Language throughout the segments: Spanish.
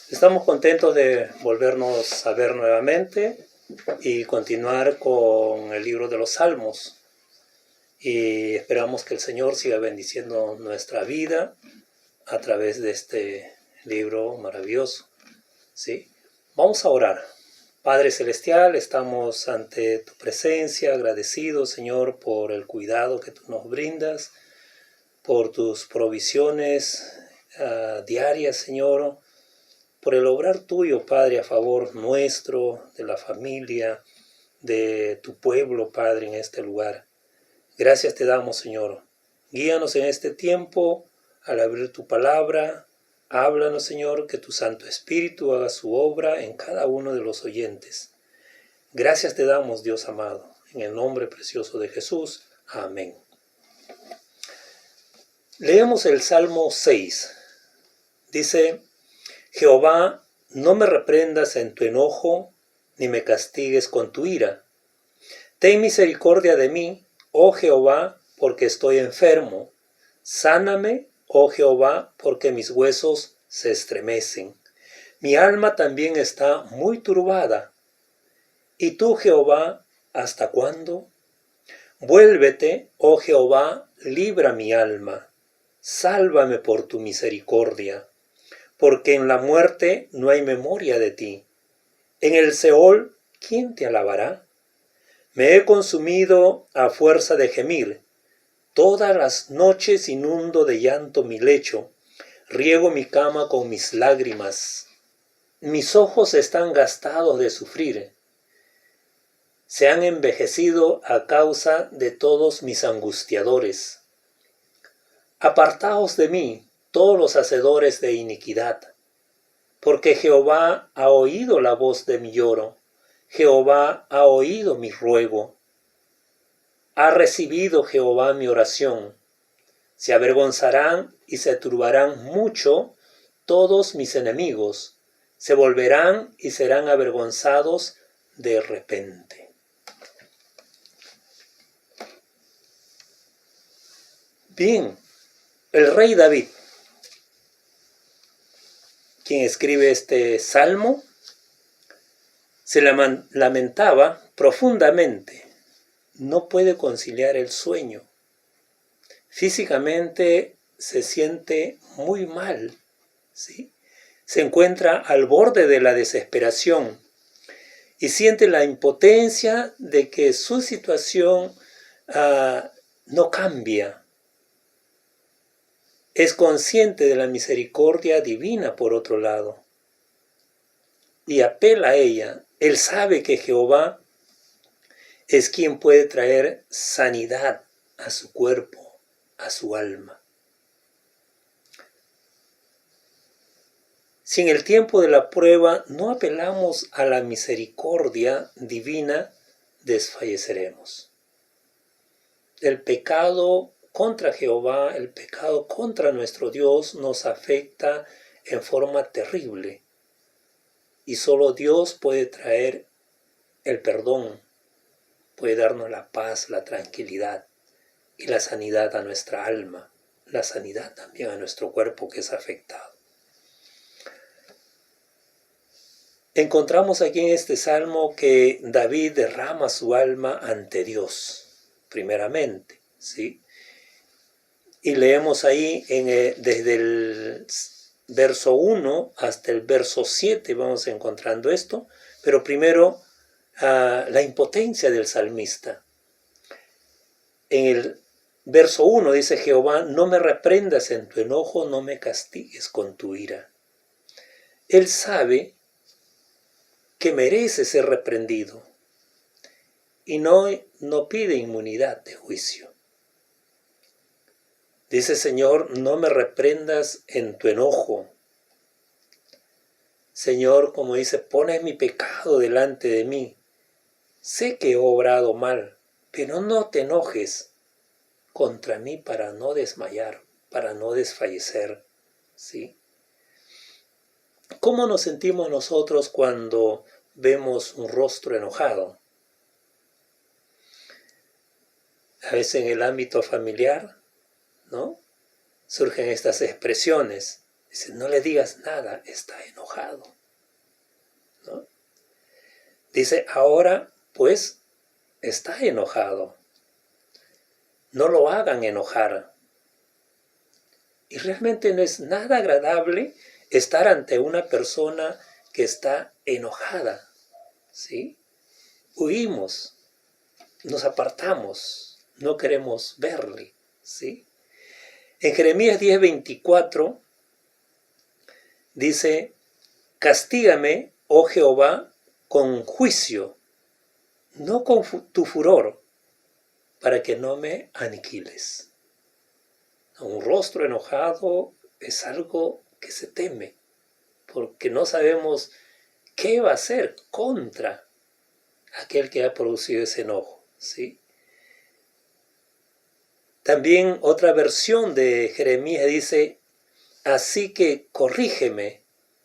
Estamos contentos de volvernos a ver nuevamente y continuar con el libro de los Salmos. Y esperamos que el Señor siga bendiciendo nuestra vida a través de este libro maravilloso. ¿Sí? Vamos a orar. Padre Celestial, estamos ante tu presencia, agradecidos, Señor, por el cuidado que tú nos brindas, por tus provisiones diarias, Señor, por el obrar tuyo, Padre, a favor nuestro, de la familia, de tu pueblo, Padre, en este lugar. Gracias te damos, Señor. Guíanos en este tiempo al abrir tu palabra. Háblanos, Señor, que tu Santo Espíritu haga su obra en cada uno de los oyentes. Gracias te damos, Dios amado, en el nombre precioso de Jesús. Amén. Leemos el Salmo 6. Dice: Jehová, no me reprendas en tu enojo, ni me castigues con tu ira. Ten misericordia de mí, oh Jehová, porque estoy enfermo. Sáname, oh Jehová, porque mis huesos se estremecen. Mi alma también está muy turbada. ¿Y tú, Jehová, hasta cuándo? Vuélvete, oh Jehová, libra mi alma. Sálvame por tu misericordia. Porque en la muerte no hay memoria de ti. En el Seol, ¿quién te alabará? Me he consumido a fuerza de gemir. Todas las noches inundo de llanto mi lecho. Riego mi cama con mis lágrimas. Mis ojos están gastados de sufrir. Se han envejecido a causa de todos mis angustiadores. Apartaos de mí, todos los hacedores de iniquidad, porque Jehová ha oído la voz de mi lloro, Jehová ha oído mi ruego. Ha recibido Jehová mi oración. Se avergonzarán y se turbarán mucho todos mis enemigos, se volverán y serán avergonzados de repente. Bien, el rey David, quien escribe este salmo, se lamentaba profundamente. No puede conciliar el sueño. Físicamente se siente muy mal, ¿sí? Se encuentra al borde de la desesperación y siente la impotencia de que su situación no cambia. Es consciente de la misericordia divina por otro lado y apela a ella. Él sabe que Jehová es quien puede traer sanidad a su cuerpo, a su alma. Si en el tiempo de la prueba no apelamos a la misericordia divina, desfalleceremos. El pecado contra Jehová, el pecado contra nuestro Dios nos afecta en forma terrible. Y solo Dios puede traer el perdón, puede darnos la paz, la tranquilidad y la sanidad a nuestra alma, la sanidad también a nuestro cuerpo que es afectado. Encontramos aquí en este salmo que David derrama su alma ante Dios, primeramente, ¿sí? Y leemos ahí desde el verso 1 hasta el verso 7, vamos encontrando esto, pero primero la impotencia del salmista. En el verso 1 dice: Jehová, no me reprendas en tu enojo, no me castigues con tu ira. Él sabe que merece ser reprendido y no pide inmunidad de juicio. Dice: Señor, no me reprendas en tu enojo. Señor, como dice, pones mi pecado delante de mí. Sé que he obrado mal, pero no te enojes contra mí para no desmayar, para no desfallecer, ¿sí? ¿Cómo nos sentimos nosotros cuando vemos un rostro enojado? A veces en el ámbito familiar, ¿no? Surgen estas expresiones. Dice, no le digas nada, está enojado, ¿no? Dice, ahora pues está enojado. No lo hagan enojar. Y realmente no es nada agradable estar ante una persona que está enojada, ¿sí? Huimos, nos apartamos, no queremos verle, ¿sí? En Jeremías 10:24 dice, castígame, oh Jehová, con juicio, no con tu furor, para que no me aniquiles. Un rostro enojado es algo que se teme, porque no sabemos qué va a hacer contra aquel que ha producido ese enojo, ¿sí? También otra versión de Jeremías dice, así que corrígeme,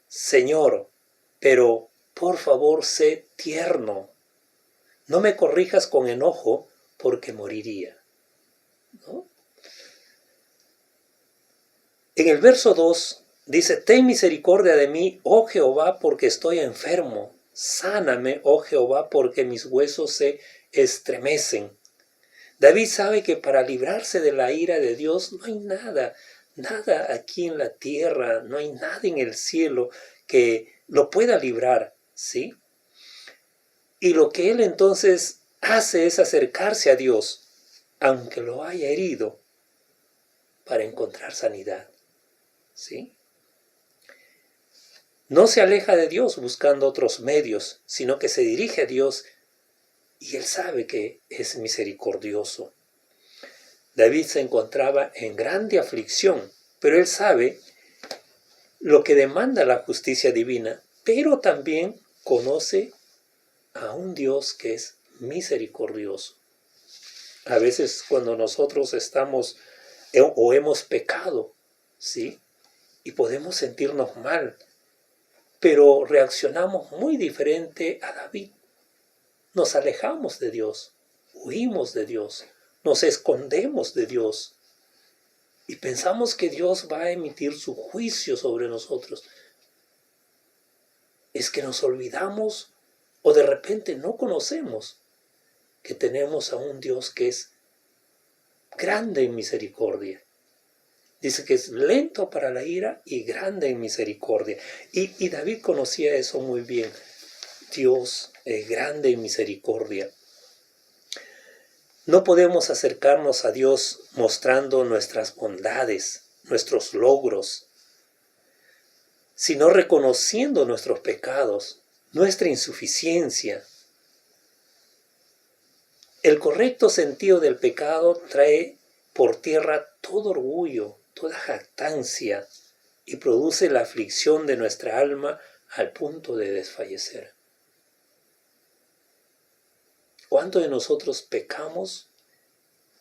Señor, pero por favor sé tierno. No me corrijas con enojo, porque moriría, ¿no? En el verso 2 dice, ten misericordia de mí, oh Jehová, porque estoy enfermo. Sáname, oh Jehová, porque mis huesos se estremecen. David sabe que para librarse de la ira de Dios no hay nada, nada aquí en la tierra, no hay nada en el cielo que lo pueda librar, ¿sí? Y lo que él entonces hace es acercarse a Dios, aunque lo haya herido, para encontrar sanidad, ¿sí? No se aleja de Dios buscando otros medios, sino que se dirige a Dios y él sabe que es misericordioso. David se encontraba en grande aflicción, pero él sabe lo que demanda la justicia divina, pero también conoce a un Dios que es misericordioso. A veces cuando nosotros estamos o hemos pecado, ¿sí? Y podemos sentirnos mal, pero reaccionamos muy diferente a David. Nos alejamos de Dios, huimos de Dios, nos escondemos de Dios y pensamos que Dios va a emitir su juicio sobre nosotros. Es que nos olvidamos o de repente no conocemos que tenemos a un Dios que es grande en misericordia. Dice que es lento para la ira y grande en misericordia. Y David conocía eso muy bien. Dios es grande en misericordia. No podemos acercarnos a Dios mostrando nuestras bondades, nuestros logros, sino reconociendo nuestros pecados, nuestra insuficiencia. El correcto sentido del pecado trae por tierra todo orgullo, toda jactancia y produce la aflicción de nuestra alma al punto de desfallecer. ¿Cuántos de nosotros pecamos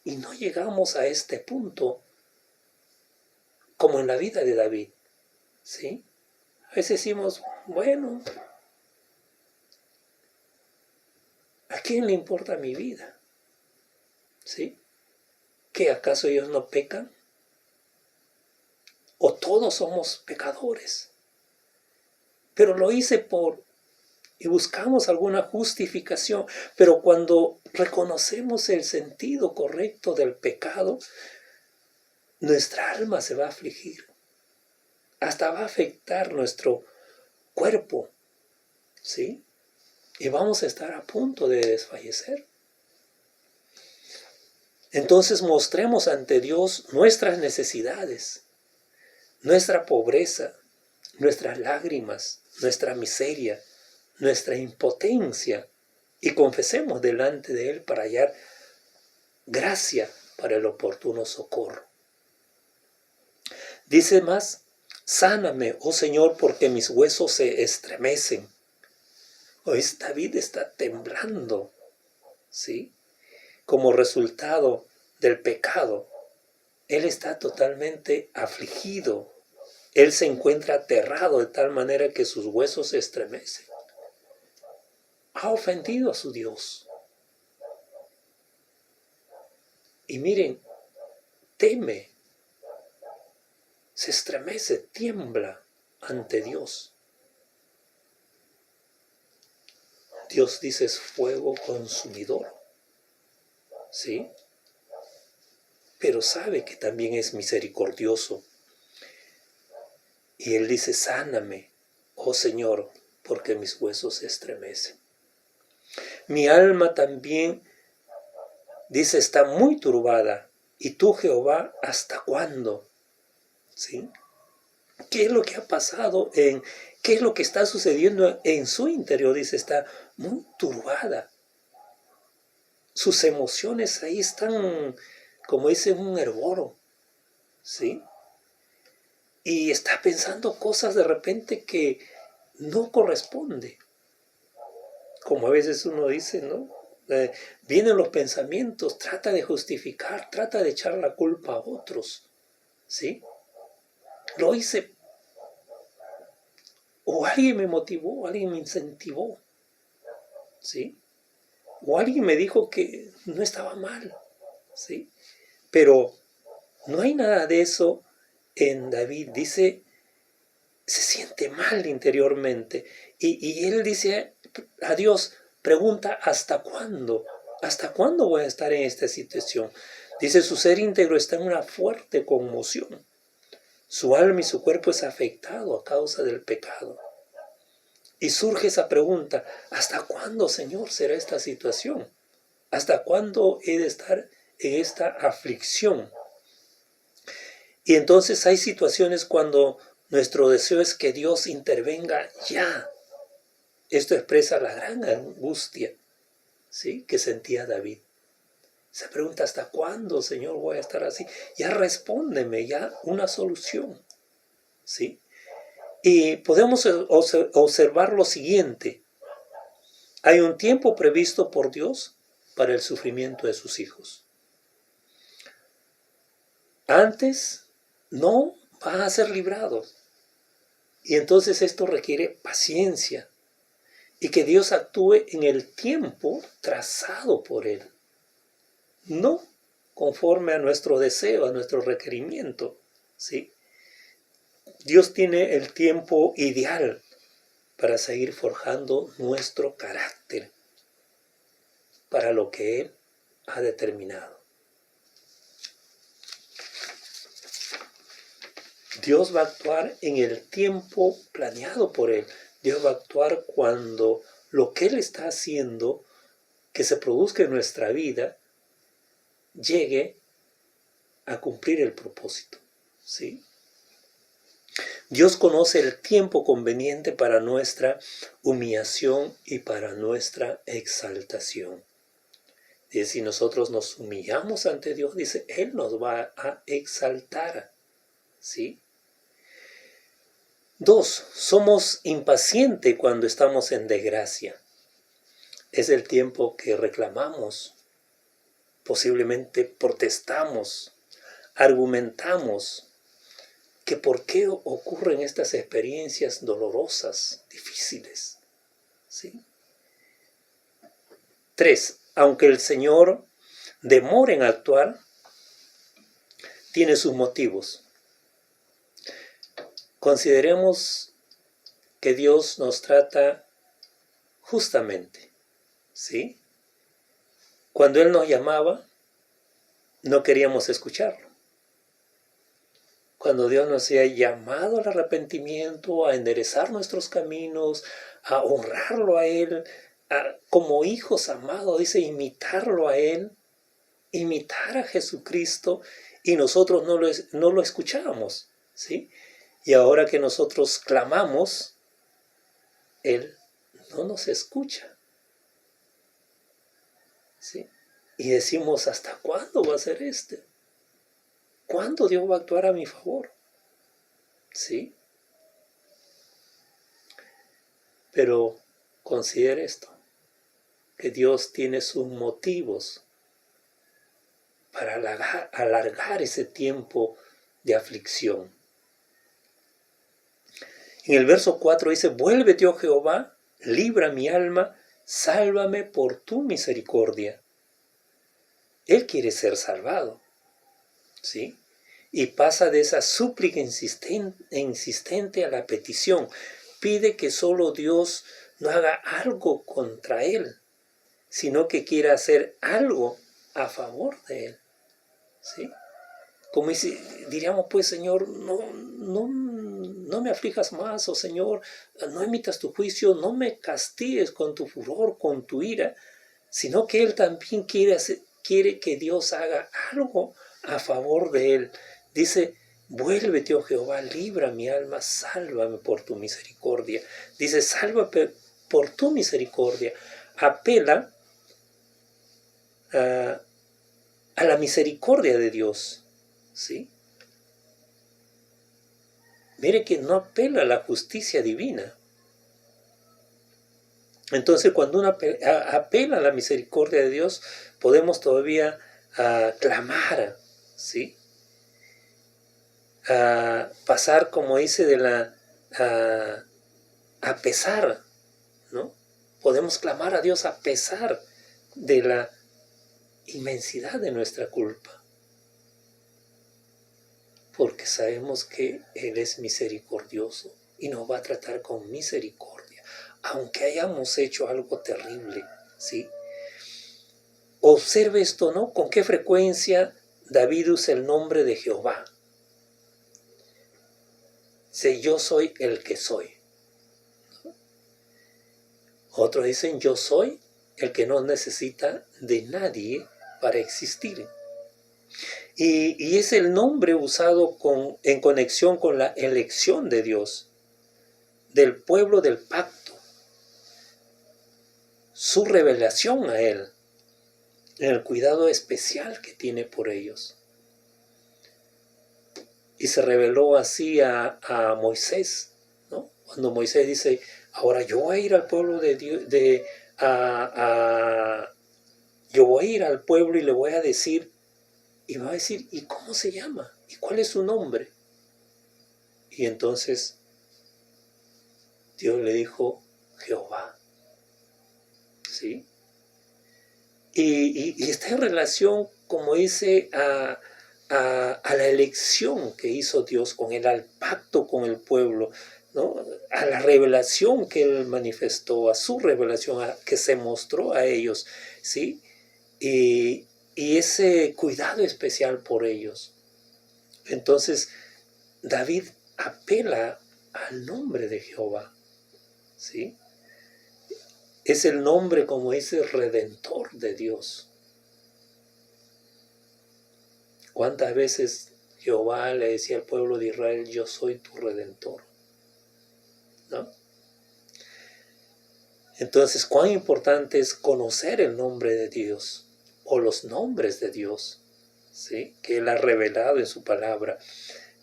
y no llegamos a este punto como en la vida de David? ¿Sí? A veces decimos, bueno, ¿a quién le importa mi vida? ¿Sí? ¿Qué acaso ellos no pecan? ¿O todos somos pecadores? Pero lo hice y buscamos alguna justificación, pero cuando reconocemos el sentido correcto del pecado, nuestra alma se va a afligir, hasta va a afectar nuestro cuerpo, ¿sí? Y vamos a estar a punto de desfallecer. Entonces mostremos ante Dios nuestras necesidades, nuestra pobreza, nuestras lágrimas, nuestra miseria, nuestra impotencia, y confesemos delante de Él para hallar gracia para el oportuno socorro. Dice más, sáname, oh Señor, porque mis huesos se estremecen. Hoy David está temblando, ¿sí? Como resultado del pecado. Él está totalmente afligido. Él se encuentra aterrado de tal manera que sus huesos se estremecen. Ha ofendido a su Dios. Y miren, teme. se estremece, tiembla ante Dios. Dios dice es fuego consumidor, ¿sí? Pero sabe que también es misericordioso. Y Él dice, sáname, oh Señor, porque mis huesos se estremecen. Mi alma también, dice, está muy turbada. ¿Y tú, Jehová, hasta cuándo? ¿Sí? ¿Qué es lo que ha pasado? ¿Qué es lo que está sucediendo en su interior? Dice, está muy turbada. Sus emociones ahí están, como dice, un hervor, ¿sí? Y está pensando cosas de repente que no corresponde. Como a veces uno dice, ¿no? Vienen los pensamientos, trata de justificar, trata de echar la culpa a otros, ¿sí? Lo hice, o alguien me motivó, alguien me incentivó, ¿sí? O alguien me dijo que no estaba mal, ¿sí? Pero no hay nada de eso en David. Dice, se siente mal interiormente. Y él dice a Dios, pregunta, ¿hasta cuándo? ¿Hasta cuándo voy a estar en esta situación? Dice, su ser íntegro está en una fuerte conmoción. Su alma y su cuerpo es afectado a causa del pecado. Y surge esa pregunta, ¿hasta cuándo, Señor, será esta situación? ¿Hasta cuándo he de estar en esta aflicción? Y entonces hay situaciones cuando nuestro deseo es que Dios intervenga ya. Esto expresa la gran angustia, ¿sí?, que sentía David. Se pregunta, ¿hasta cuándo, Señor, voy a estar así? Ya respóndeme, ya una solución, ¿sí? Y podemos observar lo siguiente. Hay un tiempo previsto por Dios para el sufrimiento de sus hijos. Antes no van a ser librados. Y entonces esto requiere paciencia y que Dios actúe en el tiempo trazado por Él, no conforme a nuestro deseo, a nuestro requerimiento, ¿sí? Dios tiene el tiempo ideal para seguir forjando nuestro carácter para lo que Él ha determinado. Dios va a actuar en el tiempo planeado por Él. Dios va a actuar cuando lo que Él está haciendo, que se produzca en nuestra vida, llegue a cumplir el propósito, ¿sí? Dios conoce el tiempo conveniente para nuestra humillación y para nuestra exaltación. Y si nosotros nos humillamos ante Dios, dice, Él nos va a exaltar, ¿sí? 2. Somos impacientes cuando estamos en desgracia. Es el tiempo que reclamamos, posiblemente protestamos, argumentamos que por qué ocurren estas experiencias dolorosas, difíciles, ¿sí? 3. Aunque el Señor demore en actuar, tiene sus motivos. Consideremos que Dios nos trata justamente, ¿sí? Cuando Él nos llamaba, no queríamos escucharlo. Cuando Dios nos ha llamado al arrepentimiento, a enderezar nuestros caminos, a honrarlo a Él, como hijos amados, dice, imitarlo a Él, imitar a Jesucristo, y nosotros no lo escuchábamos, ¿sí? Y ahora que nosotros clamamos, Él no nos escucha, ¿sí? Y decimos, ¿hasta cuándo va a ser este? ¿Cuándo Dios va a actuar a mi favor? ¿Sí? Pero considere esto, que Dios tiene sus motivos para alargar ese tiempo de aflicción. En el verso 4 dice, vuélvete, oh Jehová, libra mi alma, sálvame por tu misericordia. Él quiere ser salvado, ¿sí? y pasa de esa súplica insistente a la petición. Pide que solo Dios no haga algo contra él, sino que quiera hacer algo a favor de él. ¿Sí? Como diríamos, pues, Señor, no me aflijas más, o Señor, no emitas tu juicio, no me castigues con tu furor, con tu ira, sino que Él también quiere que Dios haga algo a favor de Él. Dice, vuélvete, oh Jehová, libra mi alma, sálvame por tu misericordia. Dice, sálvame por tu misericordia. Apela a la misericordia de Dios. ¿Sí? Mire que no apela a la justicia divina. Entonces, cuando uno apela a la misericordia de Dios, podemos todavía clamar, ¿sí? Pasar, como dice, a pesar, ¿no? Podemos clamar a Dios a pesar de la inmensidad de nuestra culpa, porque sabemos que Él es misericordioso y nos va a tratar con misericordia, aunque hayamos hecho algo terrible, ¿sí? Observe esto, ¿no? Con qué frecuencia David usa el nombre de Jehová. Dice, yo soy el que soy. Otros dicen, yo soy el que no necesita de nadie para existir. Y es el nombre usado en conexión con la elección de Dios, del pueblo del pacto, su revelación a Él, en el cuidado especial que tiene por ellos. Y se reveló así a Moisés, ¿no? Cuando Moisés dice, ahora yo voy a ir al pueblo de Dios, yo voy a ir al pueblo y le voy a decir, y va a decir, ¿y cómo se llama? ¿Y cuál es su nombre? Y entonces Dios le dijo, Jehová. ¿Sí? Y está en relación, como dice, a la elección que hizo Dios con él, al pacto con el pueblo, ¿no? A la revelación que Él manifestó, a su revelación que se mostró a ellos, ¿sí? Y ese cuidado especial por ellos. Entonces, David apela al nombre de Jehová, ¿sí? Es el nombre, como dice, redentor de Dios. ¿Cuántas veces Jehová le decía al pueblo de Israel, yo soy tu redentor? ¿No? Entonces, cuán importante es conocer el nombre de Dios o los nombres de Dios, ¿sí? Que Él ha revelado en su palabra.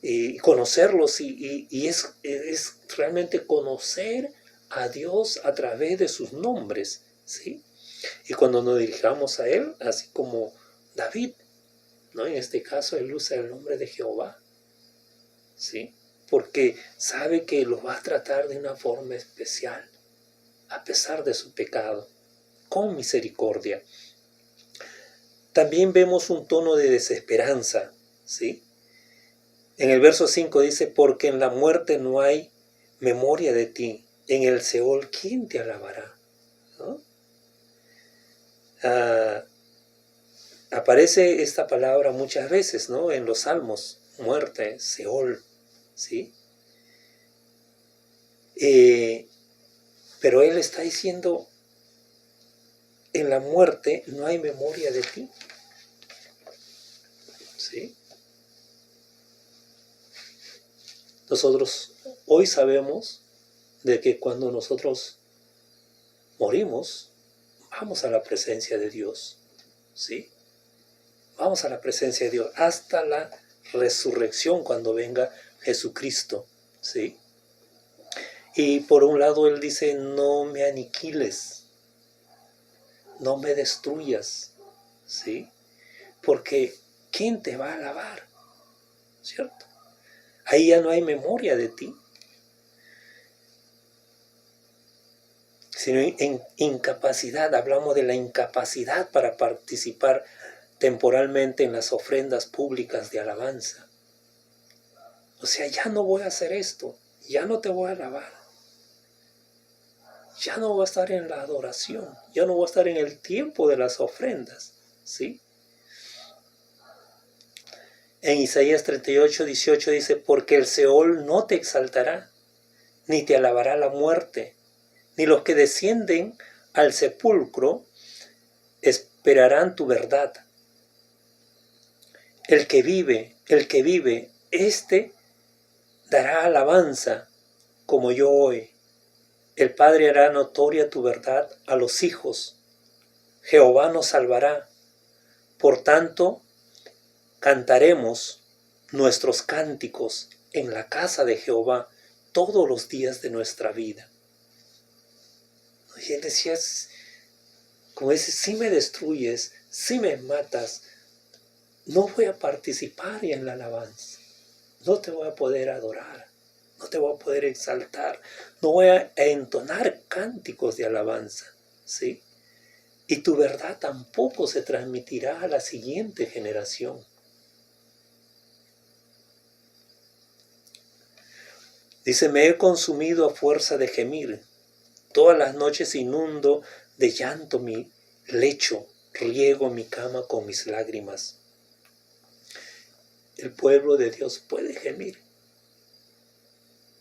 Y conocerlos y es realmente conocer a Dios a través de sus nombres, ¿sí? Y cuando nos dirijamos a Él, así como David, ¿no? En este caso Él usa el nombre de Jehová, ¿sí? Porque sabe que lo va a tratar de una forma especial, a pesar de su pecado, con misericordia. También vemos un tono de desesperanza, ¿sí? En el verso 5 dice, porque en la muerte no hay memoria de ti, en el Seol, ¿quién te alabará? ¿No? Aparece esta palabra muchas veces, ¿no? En los Salmos, muerte, Seol, ¿sí? Pero Él está diciendo, en la muerte no hay memoria de ti, ¿sí? Nosotros hoy sabemos de que cuando nosotros morimos, vamos a la presencia de Dios, ¿sí? Vamos a la presencia de Dios hasta la resurrección cuando venga Jesucristo, ¿sí? Y por un lado Él dice, no me aniquiles, no me destruyas, ¿sí? Porque ¿quién te va a alabar? ¿Cierto? Ahí ya no hay memoria de ti, sino en incapacidad. Hablamos de la incapacidad para participar temporalmente en las ofrendas públicas de alabanza, O sea, ya no voy a hacer esto, ya no te voy a alabar, ya no voy a estar en la adoración, ya no voy a estar en el tiempo de las ofrendas, ¿sí? En Isaías 38:18 dice, porque el Seol no te exaltará, ni te alabará la muerte, ni los que descienden al sepulcro esperarán tu verdad. El que vive, éste dará alabanza como yo hoy. El Padre hará notoria tu verdad a los hijos. Jehová nos salvará. Por tanto, cantaremos nuestros cánticos en la casa de Jehová todos los días de nuestra vida. Y él decía, como dice, si me destruyes, si me matas, no voy a participar en la alabanza. No te voy a poder adorar, no te voy a poder exaltar, no voy a entonar cánticos de alabanza, ¿sí? Y tu verdad tampoco se transmitirá a la siguiente generación. Dice, me he consumido a fuerza de gemir, todas las noches inundo de llanto mi lecho, riego mi cama con mis lágrimas. El pueblo de Dios puede gemir,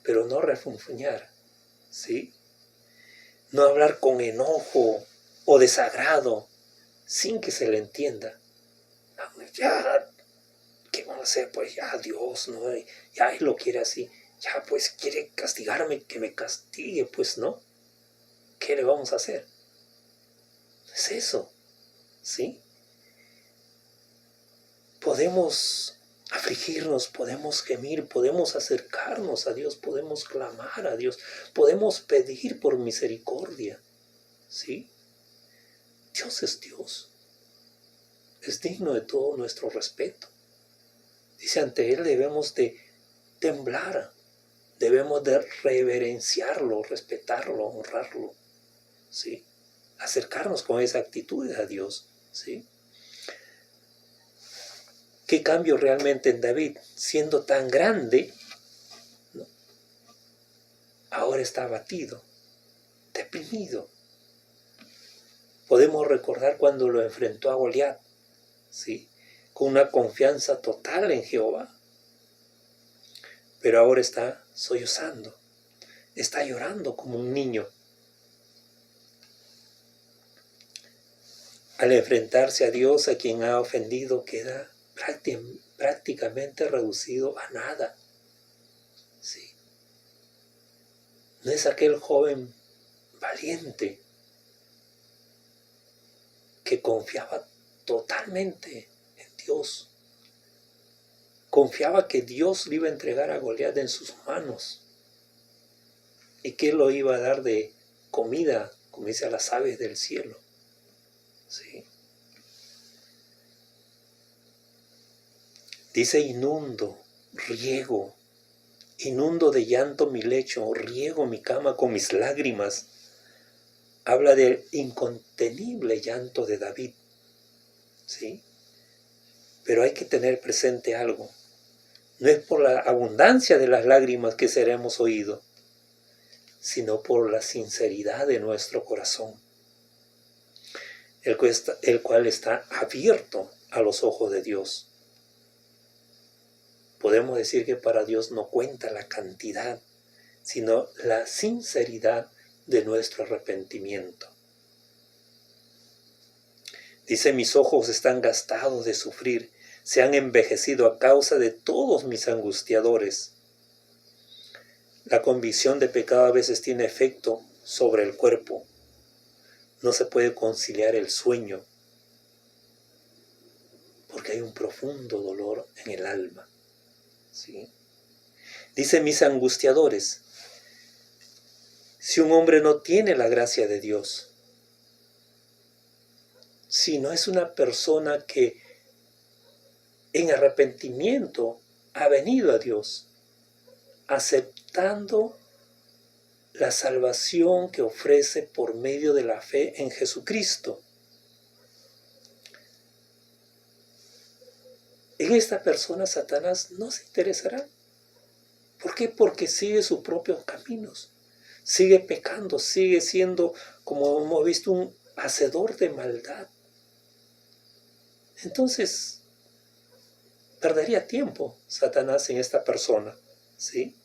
pero no refunfuñar, ¿sí? No hablar con enojo o desagrado sin que se le entienda. Ya, ¿qué van a hacer? Pues ya Dios, ¿no? Ya Él lo quiere así. Ya, pues quiere castigarme, que me castigue, pues no. ¿Qué le vamos a hacer? Es eso, ¿sí? Podemos afligirnos, podemos gemir, podemos acercarnos a Dios, podemos clamar a Dios, podemos pedir por misericordia, ¿sí? Dios es Dios, es digno de todo nuestro respeto. Dice, ante Él debemos de temblar, debemos de reverenciarlo, respetarlo, honrarlo, ¿sí? Acercarnos con esa actitud a Dios, ¿sí? ¿Qué cambio realmente en David? Siendo tan grande, ¿no? Ahora está abatido, deprimido. Podemos recordar cuando lo enfrentó a Goliat, ¿sí? Con una confianza total en Jehová. Pero ahora está sollozando, está llorando como un niño. Al enfrentarse a Dios, a quien ha ofendido, queda prácticamente reducido a nada. ¿Sí? No es aquel joven valiente que confiaba totalmente en Dios. Confiaba que Dios le iba a entregar a Goliat en sus manos y que Él lo iba a dar de comida, como dice, a las aves del cielo. ¿Sí? Dice, inundo de llanto mi lecho, riego mi cama con mis lágrimas. Habla del incontenible llanto de David, ¿sí? Pero hay que tener presente algo. No es por la abundancia de las lágrimas que seremos oídos, sino por la sinceridad de nuestro corazón, el cual está abierto a los ojos de Dios. Podemos decir que para Dios no cuenta la cantidad, sino la sinceridad de nuestro arrepentimiento. Dice, mis ojos están gastados de sufrir, se han envejecido a causa de todos mis angustiadores. La convicción de pecado a veces tiene efecto sobre el cuerpo. No se puede conciliar el sueño, porque hay un profundo dolor en el alma. ¿Sí? Dice, mis angustiadores, si un hombre no tiene la gracia de Dios, si no es una persona que en arrepentimiento ha venido a Dios, aceptando la salvación que ofrece por medio de la fe en Jesucristo, en esta persona Satanás no se interesará. ¿Por qué? Porque sigue sus propios caminos, sigue pecando, sigue siendo, como hemos visto, un hacedor de maldad. Entonces, perdería tiempo Satanás en esta persona, ¿sí?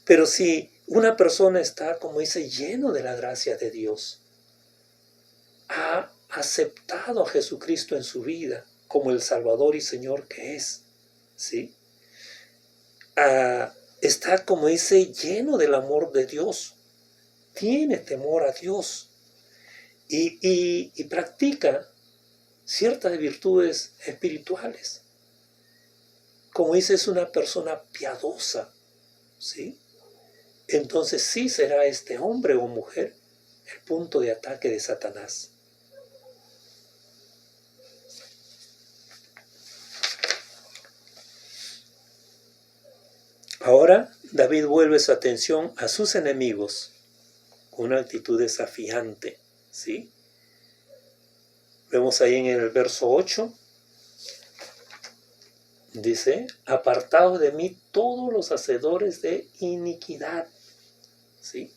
Pero si una persona está, como dice, lleno de la gracia de Dios, ha aceptado a Jesucristo en su vida como el Salvador y Señor que es, ¿sí? Está, como dice, lleno del amor de Dios, tiene temor a Dios y practica ciertas virtudes espirituales. Como dice, es una persona piadosa, ¿sí? Entonces sí será este hombre o mujer el punto de ataque de Satanás. Ahora David vuelve su atención a sus enemigos con una actitud desafiante, ¿sí? Vemos ahí en el verso 8, dice, apartaos de mí todos los hacedores de iniquidad, ¿sí?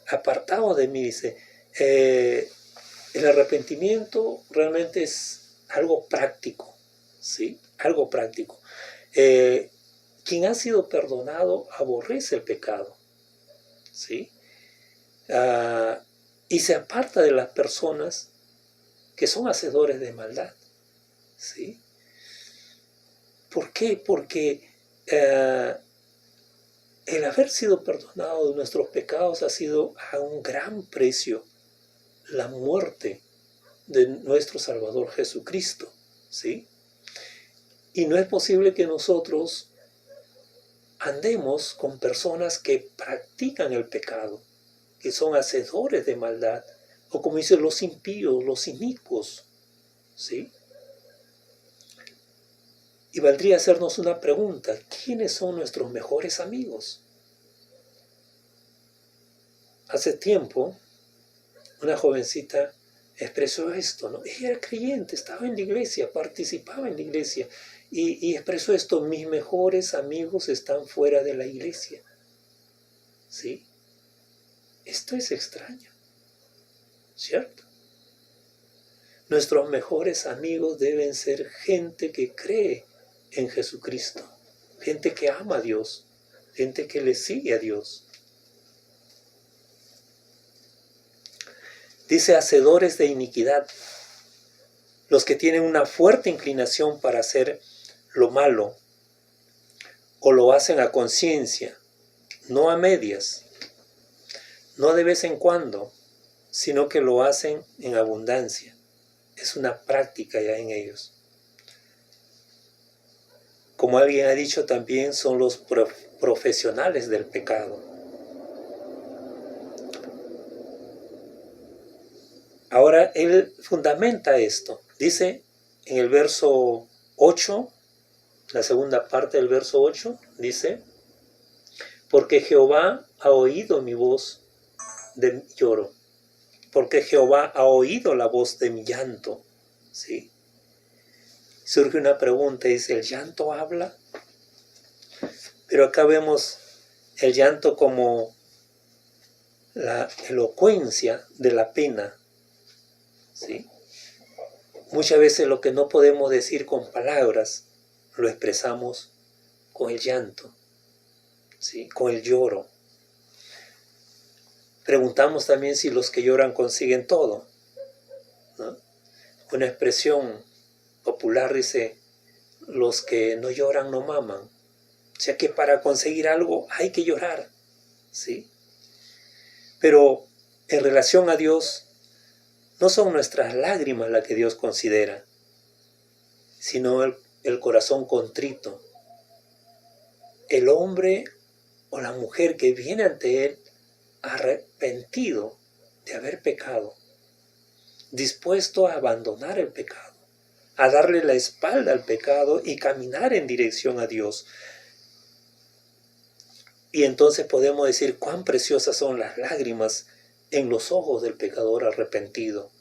Apartaos de mí, dice. El arrepentimiento realmente es algo práctico, ¿sí? Algo práctico. Quien ha sido perdonado aborrece el pecado, ¿sí? Y se aparta de las personas que son hacedores de maldad, ¿sí? ¿Por qué? Porque el haber sido perdonado de nuestros pecados ha sido a un gran precio la muerte de nuestro Salvador Jesucristo, ¿sí? Y no es posible que nosotros andemos con personas que practican el pecado, que son hacedores de maldad, o como dicen los impíos, los inicuos, ¿sí? Y valdría hacernos una pregunta: ¿quiénes son nuestros mejores amigos? Hace tiempo, una jovencita expresó esto, ¿no? Ella era creyente, estaba en la iglesia, participaba en la iglesia, y expresó esto: mis mejores amigos están fuera de la iglesia, ¿sí? Esto es extraño, ¿cierto? Nuestros mejores amigos deben ser gente que cree en Jesucristo, gente que ama a Dios, gente que le sigue a Dios. Dice hacedores de iniquidad, los que tienen una fuerte inclinación para hacer lo malo, o lo hacen a conciencia, no a medias, no de vez en cuando, sino que lo hacen en abundancia. Es una práctica ya en ellos. Como alguien ha dicho también, son los profesionales del pecado. Ahora él fundamenta esto. Dice en el verso 8, la segunda parte del verso 8, dice: porque Jehová ha oído mi voz de lloro, porque Jehová ha oído la voz de mi llanto, ¿sí? Surge una pregunta, dice, ¿el llanto habla? Pero acá vemos el llanto como la elocuencia de la pena, ¿sí? Muchas veces lo que no podemos decir con palabras, lo expresamos con el llanto, ¿sí? Con el lloro. Preguntamos también si los que lloran consiguen todo, ¿no? Una expresión popular dice: los que no lloran no maman. O sea que para conseguir algo hay que llorar, ¿sí? Pero en relación a Dios, no son nuestras lágrimas las que Dios considera, sino el corazón contrito. El hombre o la mujer que viene ante Él arrepentido de haber pecado, dispuesto a abandonar el pecado, a darle la espalda al pecado y caminar en dirección a Dios. Y entonces podemos decir cuán preciosas son las lágrimas en los ojos del pecador arrepentido,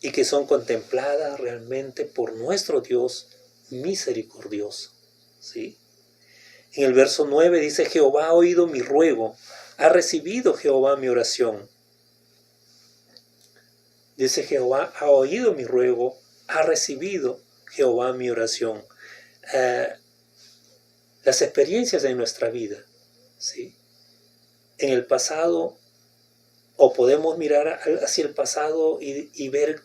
y que son contempladas realmente por nuestro Dios misericordioso, ¿sí? En el verso 9 dice, Jehová ha oído mi ruego, ha recibido Jehová mi oración. Dice, Jehová ha oído mi ruego, ha recibido Jehová mi oración. Las experiencias de nuestra vida, ¿sí? En el pasado, o podemos mirar hacia el pasado y ver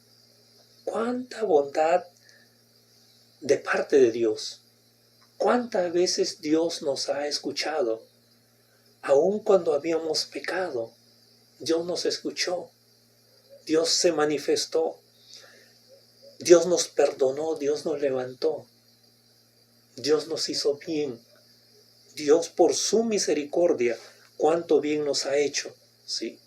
cuánta bondad de parte de Dios. Cuántas veces Dios nos ha escuchado. Aun cuando habíamos pecado, Dios nos escuchó. Dios se manifestó. Dios nos perdonó. Dios nos levantó. Dios nos hizo bien. Dios, por su misericordia, cuánto bien nos ha hecho, ¿sí?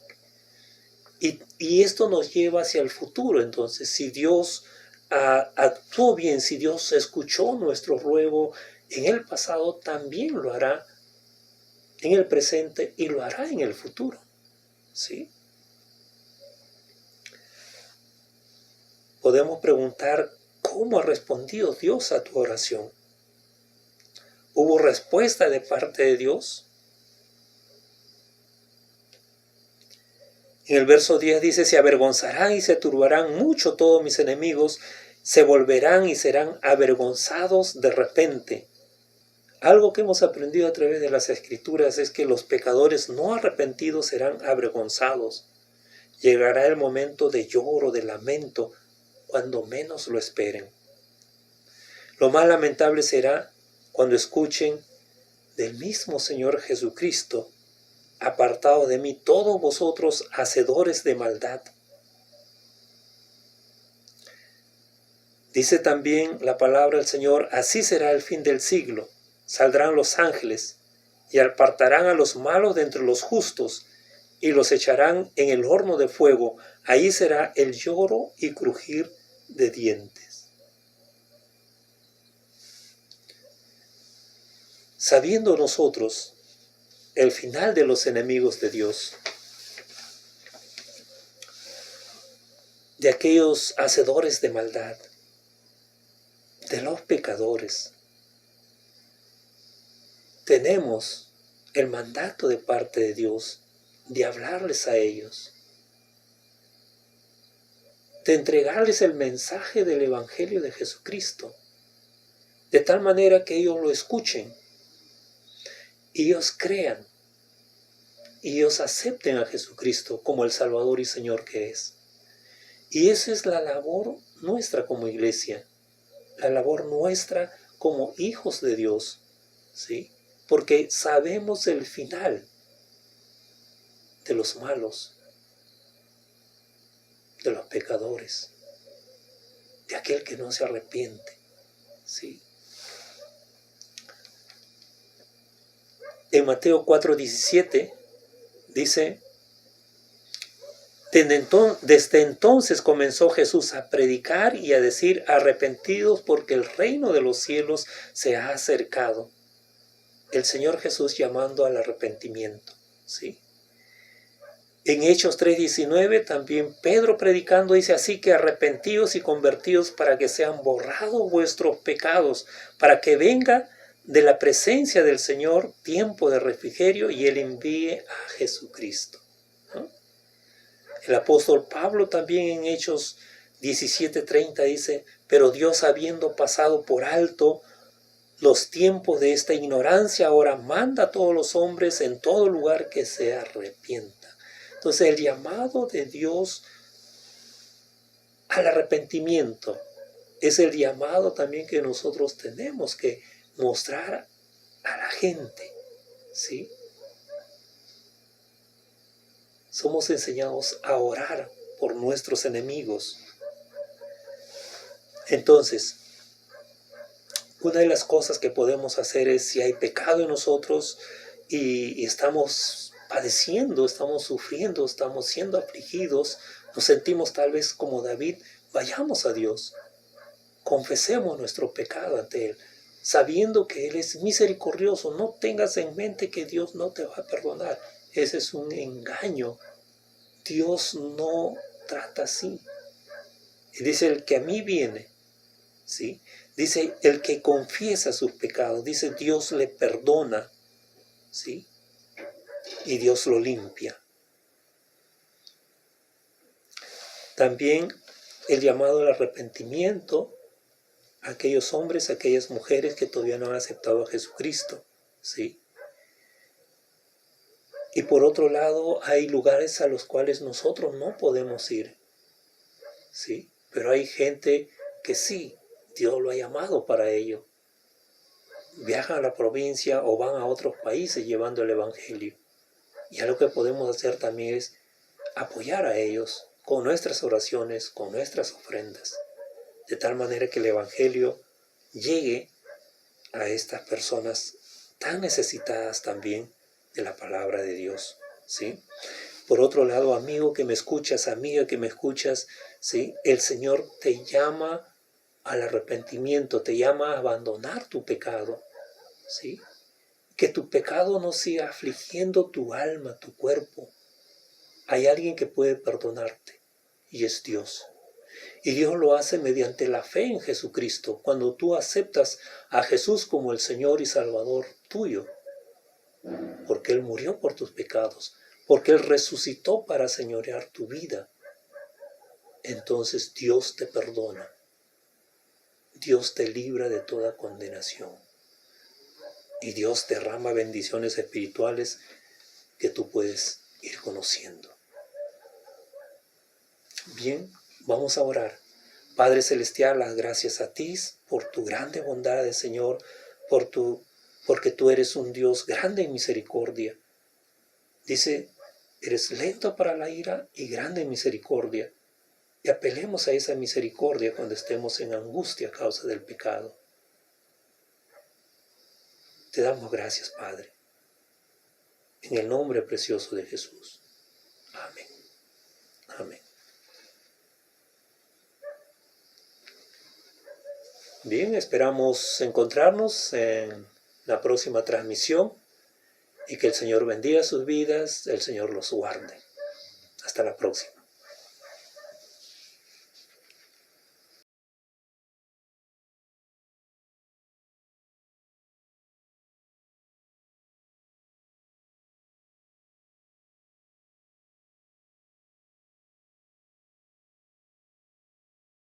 Y esto nos lleva hacia el futuro. Entonces, si Dios actuó bien, si Dios escuchó nuestro ruego en el pasado, también lo hará en el presente y lo hará en el futuro, ¿sí? Podemos preguntar, ¿cómo ha respondido Dios a tu oración? ¿Hubo respuesta de parte de Dios? En el verso 10 dice, se avergonzarán y se turbarán mucho todos mis enemigos, se volverán y serán avergonzados de repente. Algo que hemos aprendido a través de las Escrituras es que los pecadores no arrepentidos serán avergonzados. Llegará el momento de lloro, de lamento, cuando menos lo esperen. Lo más lamentable será cuando escuchen del mismo Señor Jesucristo, apartados de mí todos vosotros hacedores de maldad. Dice también la palabra del Señor, así será el fin del siglo. Saldrán los ángeles y apartarán a los malos de entre los justos y los echarán en el horno de fuego. Ahí será el lloro y crujir de dientes. Sabiendo nosotros el final de los enemigos de Dios, de aquellos hacedores de maldad, de los pecadores, tenemos el mandato de parte de Dios de hablarles a ellos, de entregarles el mensaje del Evangelio de Jesucristo, de tal manera que ellos lo escuchen, y ellos crean, y ellos acepten a Jesucristo como el Salvador y Señor que es. Y esa es la labor nuestra como iglesia, la labor nuestra como hijos de Dios, ¿sí? Porque sabemos el final de los malos, de los pecadores, de aquel que no se arrepiente, ¿sí? En Mateo 4:17 dice, desde entonces comenzó Jesús a predicar y a decir, arrepentidos porque el reino de los cielos se ha acercado. El Señor Jesús llamando al arrepentimiento, ¿sí? En Hechos 3:19 también Pedro predicando dice, así que arrepentidos y convertidos para que sean borrados vuestros pecados, para que venga de la presencia del Señor tiempo de refrigerio y Él envíe a Jesucristo, ¿no? El apóstol Pablo también en Hechos 17:30 dice, pero Dios habiendo pasado por alto los tiempos de esta ignorancia, ahora manda a todos los hombres en todo lugar que se arrepientan. Entonces el llamado de Dios al arrepentimiento es el llamado también que nosotros tenemos que mostrar a la gente, ¿sí? Somos enseñados a orar por nuestros enemigos. Entonces, una de las cosas que podemos hacer es, si hay pecado en nosotros y estamos padeciendo, estamos sufriendo, estamos siendo afligidos, nos sentimos tal vez como David, vayamos a Dios, confesemos nuestro pecado ante Él, sabiendo que Él es misericordioso. No tengas en mente que Dios no te va a perdonar. Ese es un engaño. Dios no trata así. Y dice, el que a mí viene, ¿sí? Dice, el que confiesa sus pecados, dice, Dios le perdona, ¿sí? Y Dios lo limpia. También el llamado al arrepentimiento a aquellos hombres, a aquellas mujeres que todavía no han aceptado a Jesucristo, ¿sí? Y por otro lado, hay lugares a los cuales nosotros no podemos ir, ¿sí? Pero hay gente que sí, Dios lo ha llamado para ello. Viajan a la provincia o van a otros países llevando el Evangelio. Y algo que podemos hacer también es apoyar a ellos con nuestras oraciones, con nuestras ofrendas, de tal manera que el Evangelio llegue a estas personas tan necesitadas también de la palabra de Dios, ¿sí? Por otro lado, amigo que me escuchas, amiga que me escuchas, ¿sí? El Señor te llama al arrepentimiento, te llama a abandonar tu pecado, ¿sí? Que tu pecado no siga afligiendo tu alma, tu cuerpo. Hay alguien que puede perdonarte y es Dios. Y Dios lo hace mediante la fe en Jesucristo, cuando tú aceptas a Jesús como el Señor y Salvador tuyo, porque Él murió por tus pecados, porque Él resucitó para señorear tu vida. Entonces Dios te perdona, Dios te libra de toda condenación y Dios derrama bendiciones espirituales que tú puedes ir conociendo. Bien, vamos a orar. Padre Celestial, las gracias a ti por tu grande bondad, Señor, porque tú eres un Dios grande en misericordia. Dice, eres lento para la ira y grande en misericordia. Y apelemos a esa misericordia cuando estemos en angustia a causa del pecado. Te damos gracias, Padre, en el nombre precioso de Jesús. Amén. Amén. Bien, esperamos encontrarnos en la próxima transmisión y que el Señor bendiga sus vidas, el Señor los guarde. Hasta la próxima.